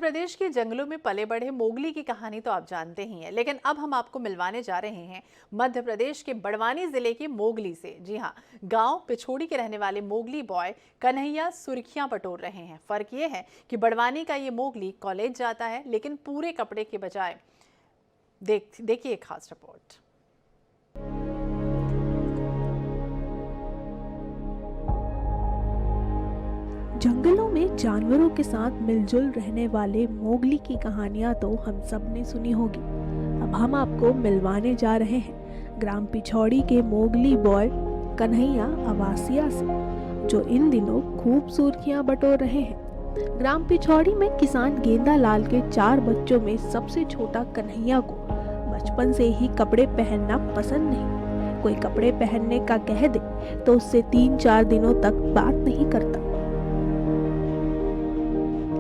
प्रदेश के जंगलों में पले बढ़े मोगली की कहानी तो आप जानते ही हैं, लेकिन अब हम आपको मिलवाने जा रहे हैं मध्य प्रदेश के बड़वानी जिले के मोगली से। जी हां, गांव पिछोड़ी के रहने वाले मोगली बॉय कन्हैया सुर्खियां बटोर रहे हैं। फर्क ये है कि बड़वानी का ये मोगली कॉलेज जाता है, लेकिन पूरे कपड़े के बजाय देखिए एक खास रिपोर्ट। जंगलों में जानवरों के साथ मिलजुल रहने वाले मोगली की कहानियां तो हम सब ने सुनी होगी। अब हम आपको मिलवाने जा रहे हैं ग्राम पिछौड़ी के मोगली बॉय कन्हैया अवासिया से, जो इन दिनों खूब सुर्खियां बटोर रहे हैं। ग्राम पिछौड़ी में किसान गेंदा लाल के 4 बच्चों में सबसे छोटा कन्हैया को बचपन से ही कपड़े पहनना पसंद नहीं। कोई कपड़े पहनने का कह दे तो उससे 3-4 दिनों तक बात नहीं करता।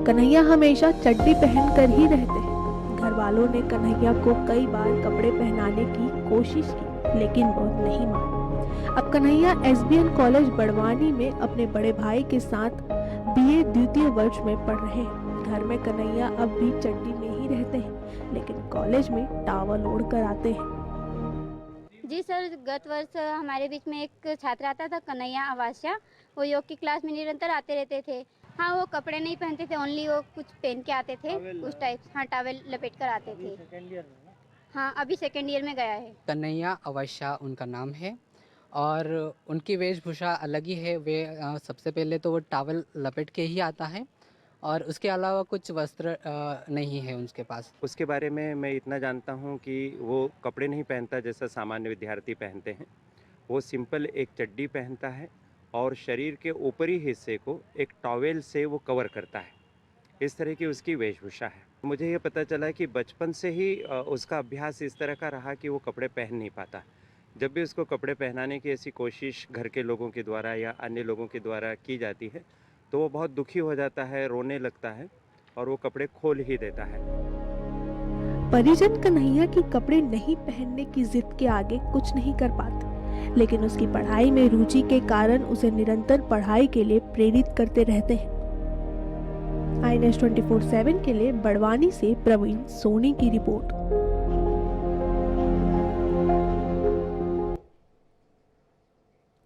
कन्हैया हमेशा चड्डी पहनकर ही रहते हैं। घर वालों ने कन्हैया को कई बार कपड़े पहनाने की कोशिश की, लेकिन वो नहीं माना। अब कन्हैया एसबीएन कॉलेज बड़वानी में अपने बड़े भाई के साथ बीए द्वितीय वर्ष में पढ़ रहे हैं। घर में कन्हैया अब भी चड्डी में ही रहते हैं, लेकिन कॉलेज में टावल ओढ़ कर आते हैं। जी सर, गत वर्ष हमारे बीच में एक छात्र आता था कन्हैया अवासिया। वो योग की क्लास में निरंतर आते रहते थे। हाँ, वो कपड़े नहीं पहनते थे, ओनली वो कुछ पहन के आते थे उस टाइप। हाँ, टॉवेल लपेट कर आते थे। हाँ, अभी सेकेंड ईयर में गया है। कन्हैया अवासिया उनका नाम है और उनकी वेशभूषा अलग ही है। वे सबसे पहले तो वो टॉवेल लपेट के ही आता है और उसके अलावा कुछ वस्त्र नहीं है उनके पास। उसके बारे में मैं इतना जानता हूँ कि वो कपड़े नहीं पहनता जैसा सामान्य विद्यार्थी पहनते हैं। वो सिंपल एक चड्डी पहनता है और शरीर के ऊपरी हिस्से को एक टॉवेल से वो कवर करता है। इस तरह की उसकी वेशभूषा है। मुझे ये पता चला कि बचपन से ही उसका अभ्यास इस तरह का रहा कि वो कपड़े पहन नहीं पाता। जब भी उसको कपड़े पहनाने की ऐसी कोशिश घर के लोगों के द्वारा या अन्य लोगों के द्वारा की जाती है तो वो बहुत दुखी हो जाता है, रोने लगता है और वो कपड़े खोल ही देता है। परिजन कन्हैया की कपड़े नहीं पहनने की जिद के आगे कुछ नहीं कर पाते, लेकिन उसकी पढ़ाई में रुचि के कारण उसे निरंतर पढ़ाई के लिए प्रेरित करते रहते हैं। INS 24/7 के लिए बड़वानी से प्रवीण सोनी की रिपोर्ट।